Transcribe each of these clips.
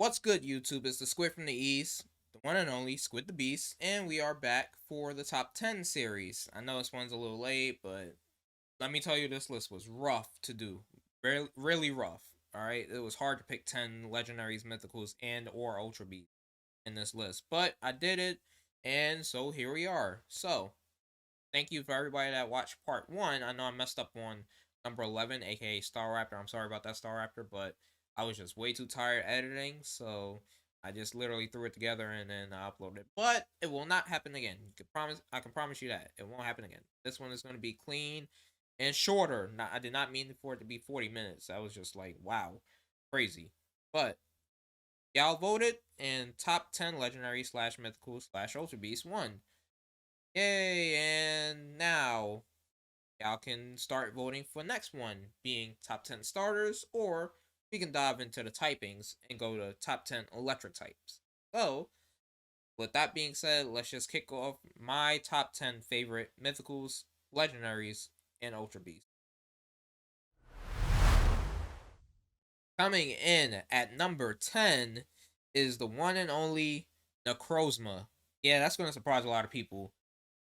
What's good, YouTube? It's the Squid from the East, the one and only SquidDaBeast, and we are back for the top 10 series. I know this one's a little late, but let me tell you, this list was rough to do. Really rough. Alright? It was hard to pick 10 legendaries, mythicals, and or Ultra Beasts in this list. But I did it, and so here we are. So, thank you for everybody that watched part 1. I know I messed up on number 11, aka Star Raptor. I'm sorry about that, Star Raptor, but I was just way too tired editing, so I just literally threw it together and then I uploaded it. But it will not happen again. I can promise you that. It won't happen again. This one is going to be clean and shorter. I did not mean for it to be 40 minutes. I was just like, wow, crazy. But y'all voted, and top 10 legendary slash mythical slash ultra beast won. Yay, and now y'all can start voting for the next one, being top 10 starters, or we can dive into the typings and go to top 10 electric types. So, with that being said, let's just kick off my top 10 favorite mythicals, legendaries, and ultra beasts. Coming in at number 10 is the one and only Necrozma. Yeah, that's going to surprise a lot of people.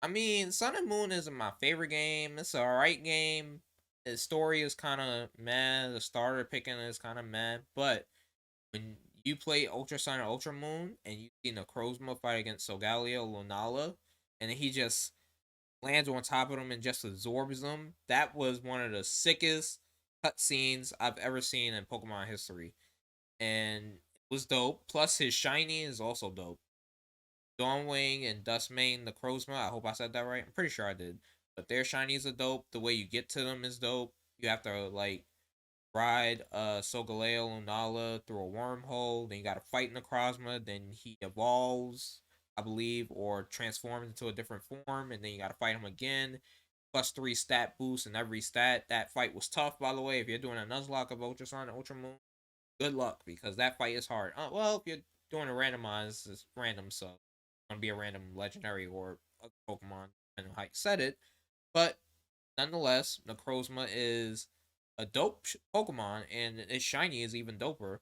I mean, Sun and Moon isn't my favorite game. It's an alright game. The story is kind of meh. The starter picking is kind of meh. But when you play Ultra Sun or Ultra Moon and you see Necrozma fight against Solgaleo Lunala, and he just lands on top of them and just absorbs them, that was one of the sickest cutscenes I've ever seen in Pokemon history. And it was dope. Plus, his shiny is also dope. Dawnwing and Dustmane, Necrozma. I hope I said that right. I'm pretty sure I did. But their shinies are dope. The way you get to them is dope. You have to like ride Solgaleo Lunala through a wormhole. Then you gotta fight Necrozma. Then he evolves, I believe, or transforms into a different form. And then you gotta fight him again. +3 stat boost in every stat. That fight was tough, by the way. If you're doing a Nuzlocke of Ultra Sun and Ultra Moon, good luck because that fight is hard. Well, if you're doing a randomized, it's random, so it's gonna be a random legendary or a Pokemon, depending on how you set it. But nonetheless, Necrozma is a dope Pokemon, and its shiny is even doper.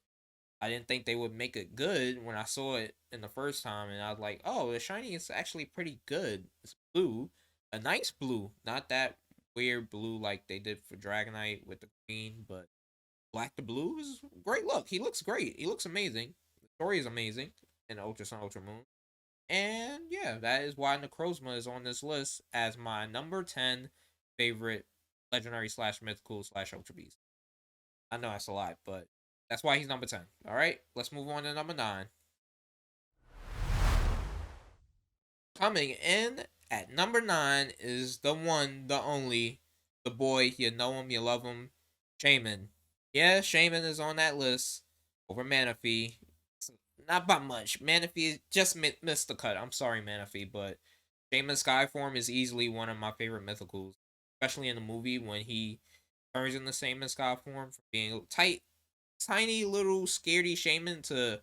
I didn't think they would make it good when I saw it in the first time, and I was like, oh, the shiny is actually pretty good. It's blue, a nice blue, not that weird blue like they did for Dragonite with the green, but Black to Blue is great look. He looks great. He looks amazing. The story is amazing in Ultra Sun, Ultra Moon. And yeah, that is why Necrozma is on this list as my number 10 favorite legendary slash mythical slash ultra beast. I know that's a lot, but that's why he's number 10. Alright, let's move on to number 9. Coming in at number 9 is the one, the only, the boy. You know him, you love him, Shaymin. Yeah, Shaymin is on that list over Manaphy. Not by much. Manaphy just missed the cut. I'm sorry, Manaphy, but Shaymin Skyform is easily one of my favorite mythicals, especially in the movie when he turns into Shaymin Skyform from being tight, tiny little scaredy Shaymin to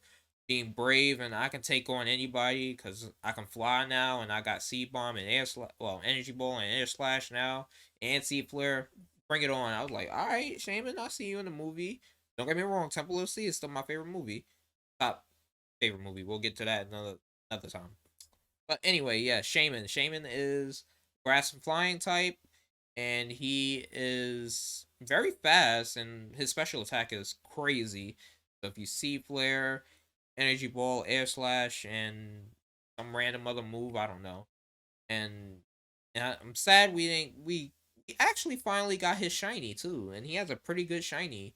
being brave, and I can take on anybody because I can fly now, and I got Seed Bomb and Energy Ball and Air Slash now, and Seed Flare. Bring it on. I was like, all right, Shaymin, I'll see you in the movie. Don't get me wrong, Temple of Sea is still my favorite movie. Top favorite movie. We'll get to that another time. But anyway, yeah, Shaymin. Shaymin is grass and flying type, and he is very fast, and his special attack is crazy. So if you see Flare, Energy Ball, Air Slash, and some random other move, I don't know. And, I'm sad we actually finally got his shiny too, and he has a pretty good shiny.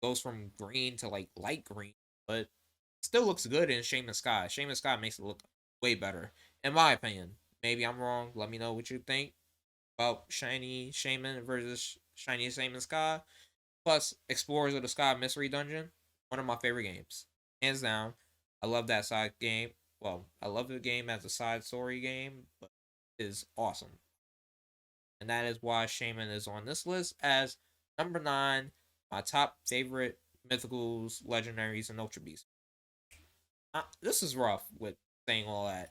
Goes from green to like light green, but still looks good in Shaymin Sky. Shaymin Sky makes it look way better, in my opinion. Maybe I'm wrong. Let me know what you think about Shiny Shaymin versus Shiny Shaymin Sky. Plus, Explorers of the Sky Mystery Dungeon, one of my favorite games, hands down. I love that side game. Well, I love the game as a side story game, but it is awesome, and that is why Shaymin is on this list as number 9, my top favorite mythicals, legendaries, and ultra beasts. This is rough with saying all that.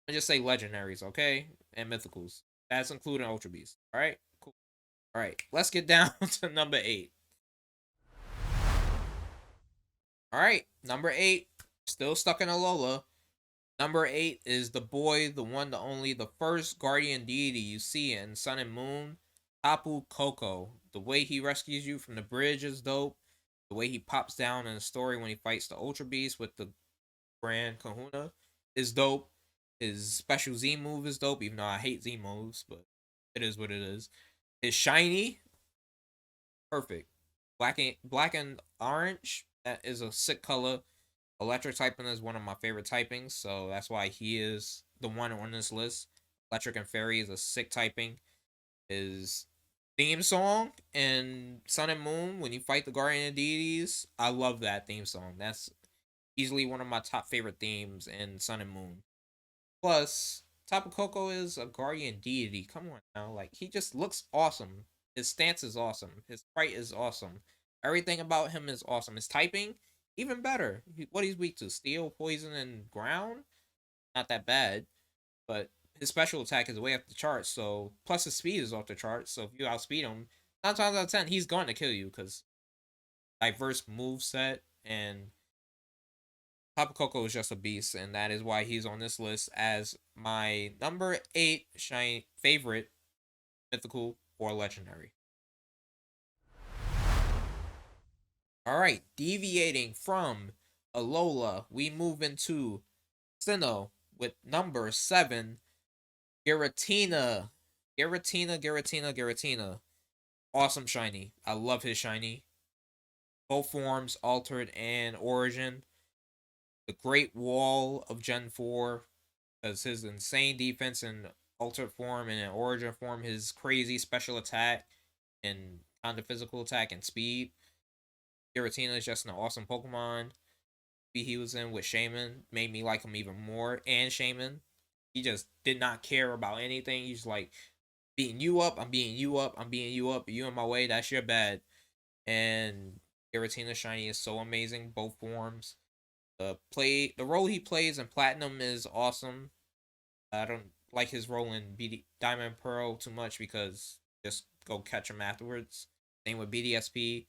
I just say legendaries, okay, and mythicals. That's including ultra beasts. All right, cool. All right, let's get down to number 8. All right, number 8 Still stuck in Alola. Number 8 is the boy, the one, the only, the first guardian deity you see in Sun and Moon, Tapu Koko. The way he rescues you from the bridge is dope. The way he pops down in the story when he fights the Ultra Beast with the Grand Kahuna is dope. His special Z move is dope, even though I hate Z moves, but it is what it is. His shiny, perfect. Black and orange, that is a sick color. Electric typing is one of my favorite typings, so that's why he is the one on this list. Electric and Fairy is a sick typing. His theme song in Sun and Moon when you fight the Guardian Deities, I love that theme song. That's easily one of my top favorite themes in Sun and Moon. Plus, Tapu Koko is a guardian deity. Come on now, like he just looks awesome. His stance is awesome. His sprite is awesome. Everything about him is awesome. His typing, even better. What he's weak to: steel, poison, and ground. Not that bad, but his special attack is way off the charts. So plus his speed is off the charts. So if you outspeed him, 9 times out of 10, he's going to kill you because diverse move set and Tapu Koko is just a beast, and that is why he's on this list as my number 8 shiny favorite mythical or legendary. Alright, deviating from Alola, we move into Sinnoh with number 7, Giratina. Giratina. Awesome shiny. I love his shiny. Both forms, altered and origin. The Great Wall of Gen 4, because his insane defense in altered form and in origin form, his crazy special attack and kind of physical attack and speed. Giratina is just an awesome Pokemon. He was in with Shaymin made me like him even more. And Shaymin, he just did not care about anything. He's like, beating you up, I'm beating you up, I'm beating you up. You in my way, that's your bad. And Giratina shiny is so amazing, both forms. The role he plays in Platinum is awesome. I don't like his role in Diamond Pearl too much because just go catch him afterwards. Same with BDSP.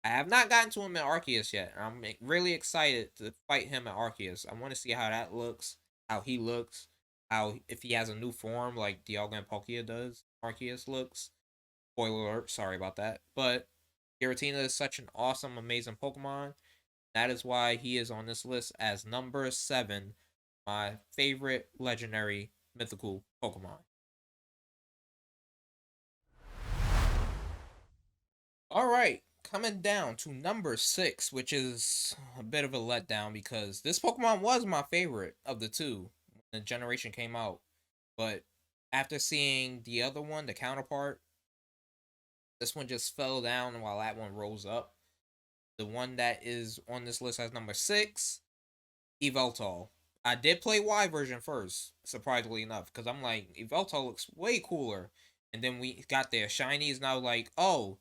I have not gotten to him in Arceus yet. I'm really excited to fight him at Arceus. I want to see how that looks, how he looks, how if he has a new form like Diago and Palkia does. Arceus looks. Spoiler alert, sorry about that. But Giratina is such an awesome, amazing Pokemon. That is why he is on this list as number 7, my favorite legendary mythical Pokemon. Alright, coming down to number 6, which is a bit of a letdown because this Pokemon was my favorite of the two when the generation came out. But after seeing the other one, the counterpart, this one just fell down while that one rose up. The one that is on this list as number 6, Evolto. I did play Y version first, surprisingly enough, because I'm like, Evolto looks way cooler. And then we got there. Shiny is now like, oh,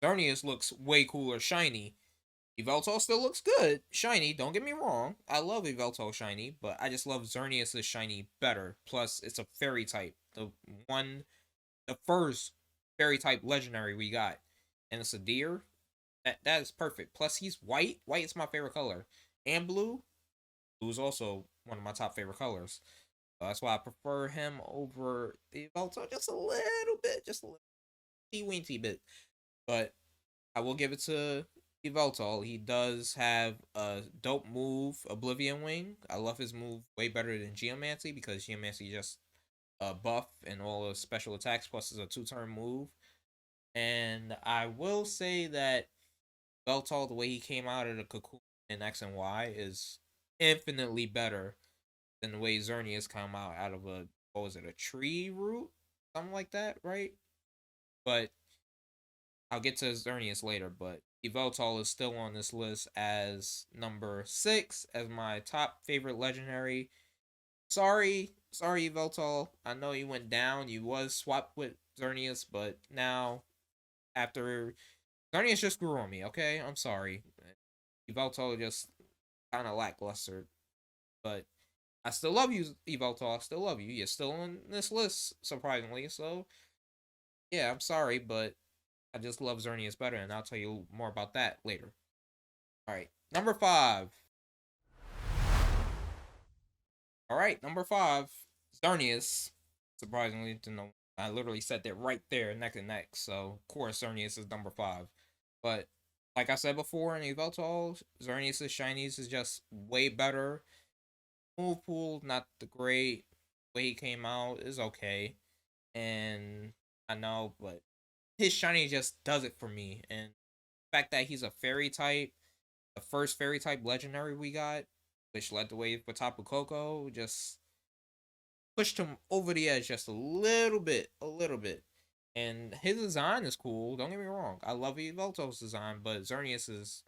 Zernius looks way cooler, shiny. Evolto still looks good, shiny, don't get me wrong. I love Evolto shiny, but I just love Zernius' shiny better. Plus, it's a fairy type. The first fairy type legendary we got. And it's a deer. That is perfect. Plus, he's white. White is my favorite color. And blue. Blue is also one of my top favorite colors. So that's why I prefer him over the Evolto just a little bit. Just a little weensy bit. But I will give it to Evolto. He does have a dope move, Oblivion Wing. I love his move way better than Geomancy because Geomancy just buff and all the special attacks plus is a 2-turn move. And I will say that Beltall, the way he came out of the cocoon in X and Y, is infinitely better than the way Zernius come out of a, what was it, a tree root? Something like that, right? But I'll get to Zernius later, but Evoltol is still on this list as number 6 as my top favorite legendary. Sorry, Evoltol. I know you went down. You was swapped with Zernius, but now after Zernius just grew on me, okay? I'm sorry. Evoltol just kind of lackluster, but I still love you, Evoltol. I still love you. You're still on this list, surprisingly. So yeah, I'm sorry, but I just love Zernius better, and I'll tell you more about that later. All right, number 5. All right, number 5, Zernius. Surprisingly, to know, I literally said that right there, neck and neck. So, of course, Zernius is number 5. But, like I said before in Evolto, Zernius' shinies is just way better. Move pool, not the great. Way he came out is okay. And I know, but his shiny just does it for me. And the fact that he's a fairy type, the first fairy type legendary we got, which led the way for top of Coco, just pushed him over the edge just a little bit, a little bit. And his design is cool. Don't get me wrong. I love Evolto's design, but Zernius is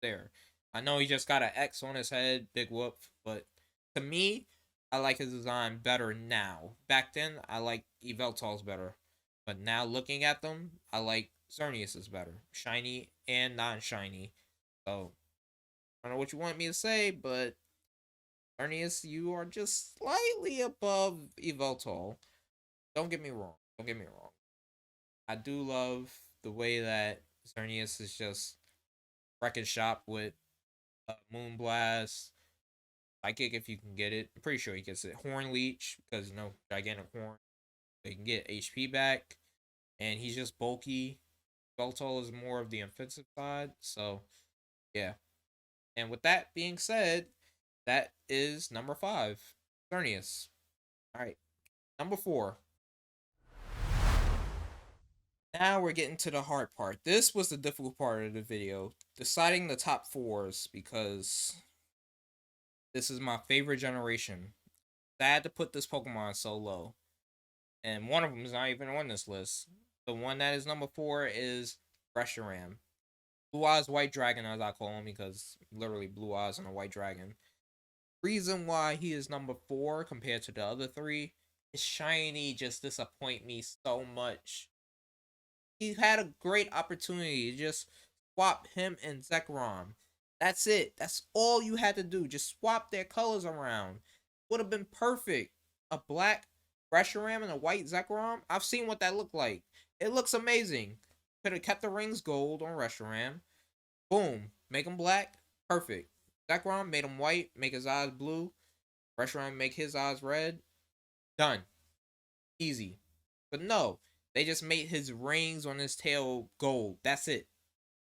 there. I know he just got an X on his head, big whoop, but to me, I like his design better now. Back then, I like Evolto's better. But now looking at them, I like Zernius better. Shiny and non-shiny. So, I don't know what you want me to say, but Zernius, you are just slightly above Evolto. Don't get me wrong. Don't get me wrong. I do love the way that Zernius is just wrecking shop with Moonblast, Psychic if you can get it. I'm pretty sure he gets it. Horn Leech, because, gigantic horn. They can get HP back. And he's just bulky. Beltol is more of the offensive side. So, yeah. And with that being said, that is number 5, Zernius. Alright. Number 4. Now we're getting to the hard part. This was the difficult part of the video. Deciding the top 4s because this is my favorite generation. I had to put this Pokemon so low. And one of them is not even on this list. The one that is number 4 is Reshiram. Blue Eyes White Dragon, as I call him, because literally blue eyes and a white dragon. Reason why he is number 4 compared to the other 3 is shiny just disappoint me so much. He had a great opportunity to just swap him and Zekrom. That's it. That's all you had to do. Just swap their colors around. Would have been perfect. A black Reshiram and a white Zekrom. I've seen what that looked like. It looks amazing. Could have kept the rings gold on Reshiram. Boom. Make him black. Perfect. Zekrom made him white. Make his eyes blue. Reshiram make his eyes red. Done. Easy. But no. They just made his rings on his tail gold. That's it.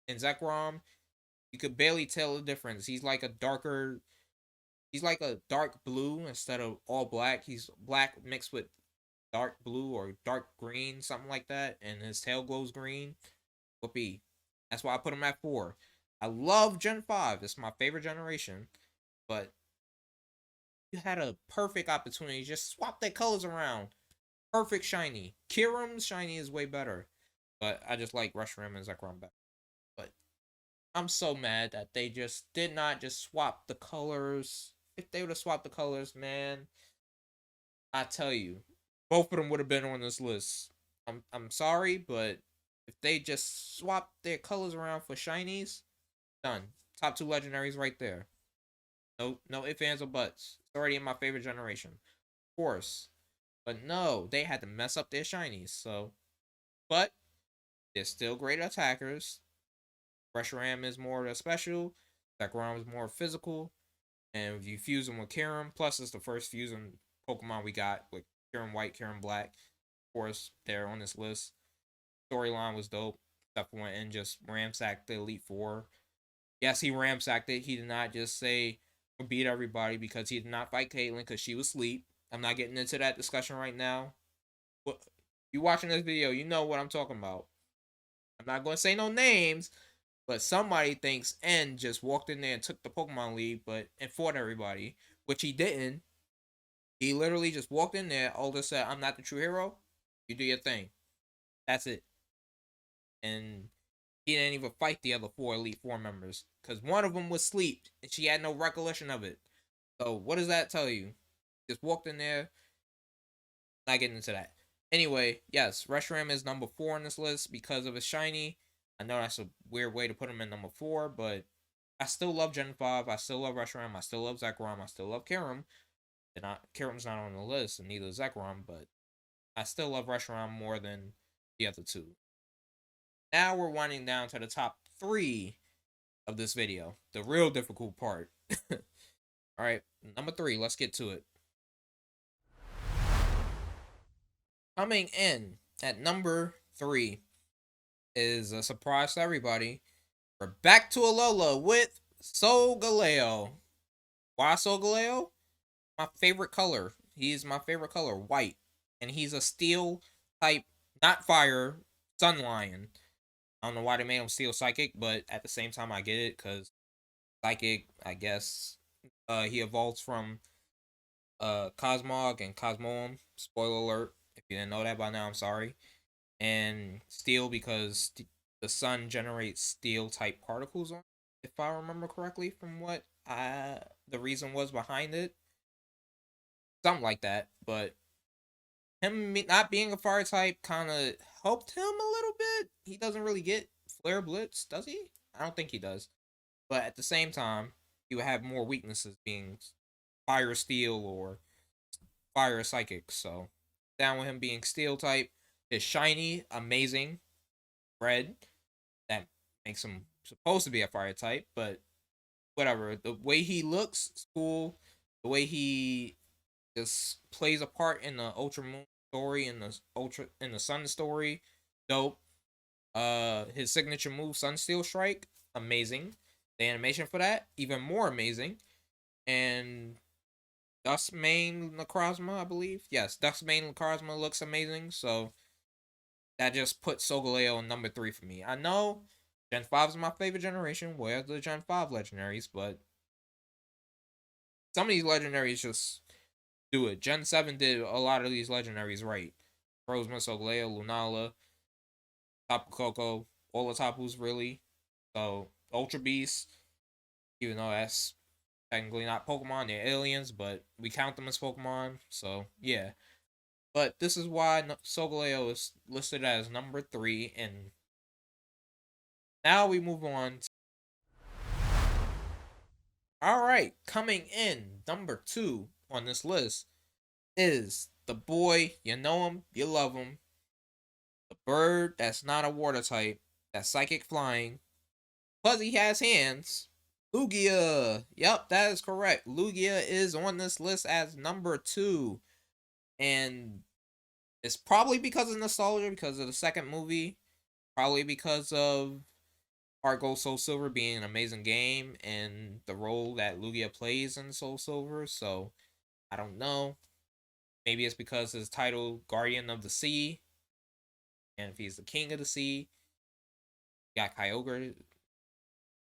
And Zekrom, you could barely tell the difference. He's like a dark blue instead of all black. He's black mixed with dark blue or dark green, something like that. And his tail glows green. Whoopee. That's why I put him at 4. I love Gen 5. It's my favorite generation. But you had a perfect opportunity. Just swap their colors around. Perfect shiny. Kiram's shiny is way better. But I just like Reshiram and Zekrom better. But I'm so mad that they just did not just swap the colors. If they would have swapped the colors, man, I tell you, both of them would have been on this list. I'm sorry, but if they just swapped their colors around for shinies, done. Top 2 legendaries right there. No ifs, ands, or buts. It's already in my favorite generation. Of course. But no, they had to mess up their shinies. So, but they're still great attackers. Reshiram is more of a special. Zekrom is more physical. And if you fuse them with Kiram, plus it's the first fusion Pokemon we got with Kiram White, Kiram Black. Of course, they're on this list. Storyline was dope. Stuff went and just ramsacked the Elite Four. Yes, he ramsacked it. He did not just say beat everybody because he did not fight Caitlyn because she was asleep. I'm not getting into that discussion right now. But you watching this video, you know what I'm talking about. I'm not going to say no names, but somebody thinks N just walked in there and took the Pokemon League, and fought everybody, which he didn't. He literally just walked in there. Alder said, "I'm not the true hero. You do your thing." That's it. And he didn't even fight the other 4 Elite Four members because one of them was asleep and she had no recollection of it. So what does that tell you? Just walked in there. Not getting into that. Anyway, yes, Reshiram is number 4 on this list because of his shiny. I know that's a weird way to put him in number 4, but I still love Gen 5. I still love Reshiram. I still love Zekrom. I still love Kiram. Kiram's not on the list, and neither is Zekrom, but I still love Reshiram more than the other 2. Now we're winding down to the top 3 of this video. The real difficult part. Alright, number 3, let's get to it. Coming in at number 3 is a surprise to everybody. We're back to Alola with Solgaleo. Why Solgaleo? My favorite color. He's my favorite color, white. And he's a steel type, not fire, sun lion. I don't know why they made him steel psychic, but at the same time I get it, because psychic, I guess, he evolves from Cosmog and Cosmoem. Spoiler alert. If you didn't know that by now, I'm sorry. And steel because the sun generates steel type particles on it, if I remember correctly from what the reason was behind it. Something like that. But him not being a fire type kind of helped him a little bit. He doesn't really get Flare Blitz, does he? I don't think he does. But at the same time, he would have more weaknesses being fire steel or fire psychic. So down with him being steel type. His shiny, amazing red. That makes him supposed to be a fire type, but whatever. The way he looks is cool. The way he just plays a part in the Ultra Moon story and the Sun story, dope. His signature move, Sunsteel Strike, amazing. The animation for that, even more amazing. And Duskmane Necrozma, I believe. Yes, Duskmane Necrozma looks amazing. So that just put Solgaleo number 3 for me. I know Gen 5 is my favorite generation. Where are the Gen 5 legendaries? But some of these legendaries just do it. Gen 7 did a lot of these legendaries right. Necrozma, Solgaleo, Lunala, Tapu Coco, all the Tapus really. So Ultra Beast, even though that's technically not Pokemon, they're aliens, but we count them as Pokemon. So yeah. But this is why Solgaleo is listed as number 3. And now we move on. Alright, coming in number 2 on this list is the boy, you know him, you love him. The bird that's not a water type, that's psychic flying. Plus he has hands. Lugia. Yep, that is correct. Lugia is on this list as number 2. And it's probably because of nostalgia, because of the second movie. Probably because of Heart Gold Soul Silver being an amazing game and the role that Lugia plays in Soul Silver. So, I don't know. Maybe it's because his title, Guardian of the Sea. And if he's the King of the Sea, got Kyogre,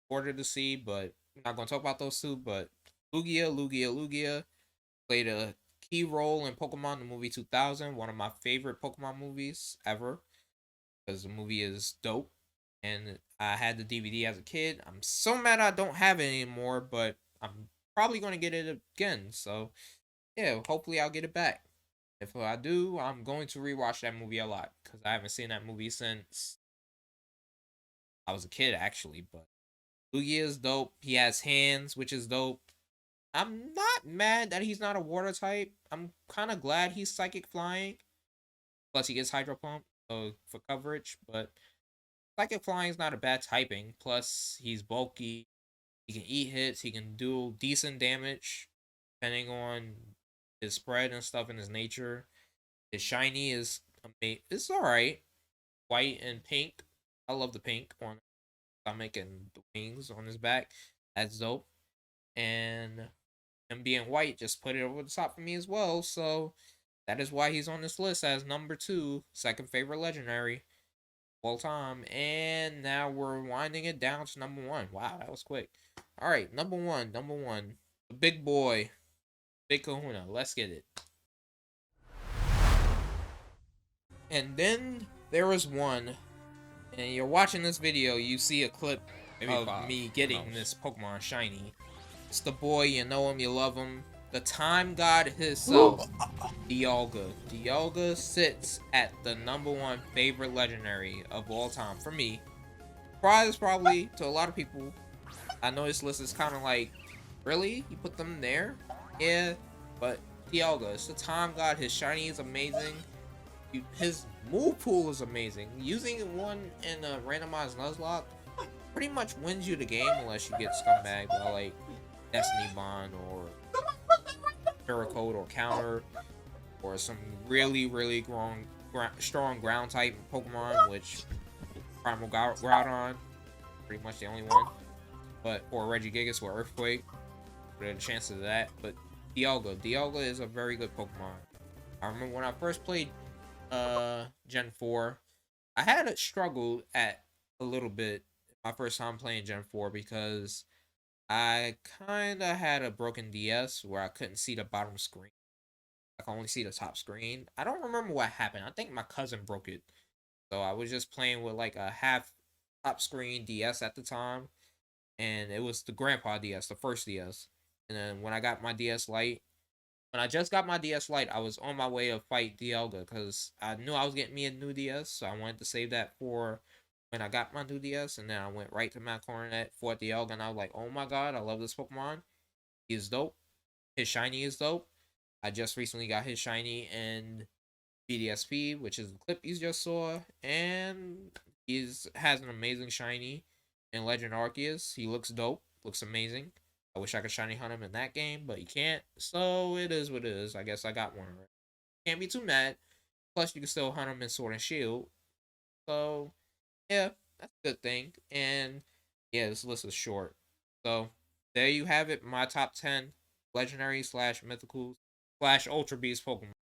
Order of the Sea. But I'm not going to talk about those two. But Lugia played a key role in Pokemon the movie 2000. One of my favorite Pokemon movies ever. Because the movie is dope. And I had the DVD as a kid. I'm so mad I don't have it anymore, but I'm probably going to get it again. So, yeah, hopefully I'll get it back. If I do, I'm going to rewatch that movie a lot because I haven't seen that movie since I was a kid, actually. But Lugia is dope. He has hands, which is dope. I'm not mad that he's not a water type. I'm kind of glad he's psychic flying. Plus, he gets Hydro Pump for coverage, but Psychic Flying is not a bad typing. Plus, he's bulky. He can eat hits. He can do decent damage, depending on his spread and stuff in his nature. His shiny is it's alright. White and pink. I love the pink on his stomach and the wings on his back. That's dope. And him being white just put it over the top for me as well. So that is why he's on this list as number 2, second favorite legendary all time. And now we're winding it down to number 1. Wow, that was quick. All right, number one, the big boy, Big Kahuna. Let's get it. And then there was one, and you're watching this video, you see a clip of me getting this Pokemon shiny. It's the boy, you know him, you love him, the time god himself, Dialga. Dialga sits at the number 1 favorite legendary of all time for me. Surprise probably to a lot of people. I know this list is kind of like, really? You put them there? Yeah, but Dialga, it's the time god. His shiny is amazing. His move pool is amazing. Using one in a randomized Nuzlocke pretty much wins you the game unless you get scumbagged by like Destiny Bond or Code or Counter, or some really, really strong ground type Pokemon, which Primal Groudon, pretty much the only one. But or Regigigas or Earthquake, what are the chances of that? But Dialga is a very good Pokemon. I remember when I first played Gen 4, I had a struggle at a little bit my first time playing Gen 4 because I kind of had a broken DS where I couldn't see the bottom screen. I could only see the top screen. I don't remember what happened. I think my cousin broke it. So I was just playing with like a half top screen DS at the time. And it was the grandpa DS, the first DS. And then when I got my DS Lite, when I just got my DS Lite, I was on my way to fight Dialga because I knew I was getting me a new DS. So I wanted to save that for when I got my new DS. And then I went right to my cornet for Dialga. And I was like, oh my god, I love this Pokemon. He is dope. His shiny is dope. I just recently got his shiny in BDSP, which is the clip you just saw, and has an amazing shiny in Legend Arceus. He looks dope, looks amazing. I wish I could shiny hunt him in that game, but you can't. So it is what it is. I guess I got one already. Can't be too mad. Plus, you can still hunt him in Sword and Shield. So yeah, that's a good thing. And yeah, this list is short. So there you have it. My top 10 legendary slash mythical slash ultra beast Pokemon.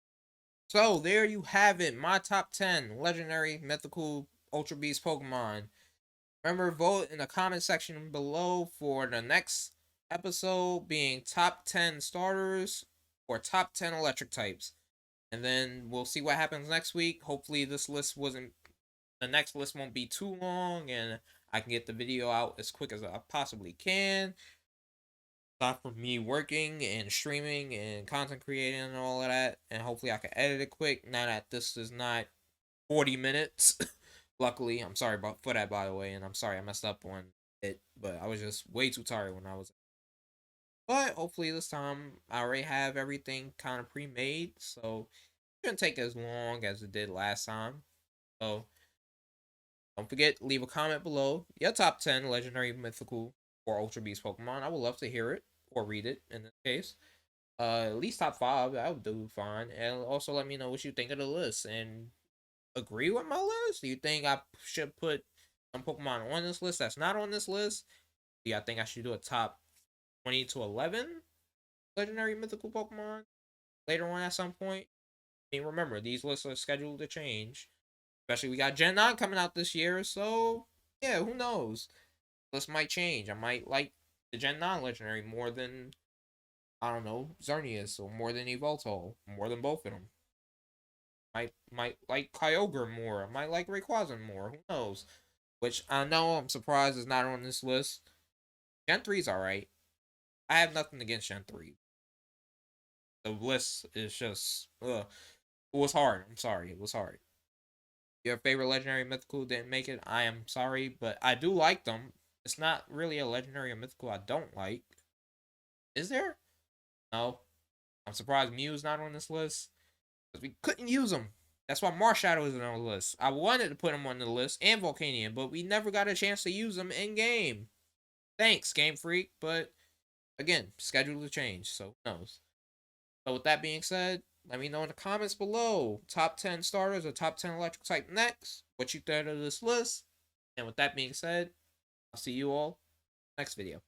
So there you have it. My top 10 legendary mythical ultra beast Pokemon. Remember, vote in the comment section below for the next episode being top 10 starters or top 10 electric types. And then we'll see what happens next week. Hopefully the next list won't be too long and I can get the video out as quick as I possibly can. Aside from me working and streaming and content creating and all of that. And hopefully I can edit it quick now that this is not 40 minutes. Luckily, I'm sorry for that, by the way, and I'm sorry I messed up on it, but I was just way too tired when I was. But hopefully this time I already have everything kind of pre-made, so it shouldn't take as long as it did last time. So don't forget, leave a comment below your top 10 legendary, mythical, or ultra beast Pokemon. I would love to hear it or read it in this case. At least top 5, that would do fine. And also let me know what you think of the list and agree with my list? Do you think I should put some Pokemon on this list that's not on this list? Do y'all think I should do a top 20 to 11 legendary mythical Pokemon later on at some point? I mean, remember, these lists are scheduled to change. Especially we got Gen 9 coming out this year, so yeah, who knows? This might change. I might like the Gen 9 legendary more than, I don't know, Zernius, or more than Evolto, more than both of them. Might like Kyogre more. I might like Rayquaza more. Who knows? Which I know I'm surprised is not on this list. Gen 3's alright. I have nothing against Gen 3. The list is just it was hard. I'm sorry. It was hard. Your favorite legendary mythical didn't make it. I am sorry, but I do like them. It's not really a legendary or mythical I don't like. Is there? No. I'm surprised Mew's not on this list. Because we couldn't use him. That's why Marshadow isn't on the list. I wanted to put him on the list and Volcanion, but we never got a chance to use him in game. Thanks, Game Freak, but again, schedule to change, so who knows. So with that being said, let me know in the comments below. Top 10 starters or top 10 electric type next. What you thought of this list. And with that being said, I'll see you all next video.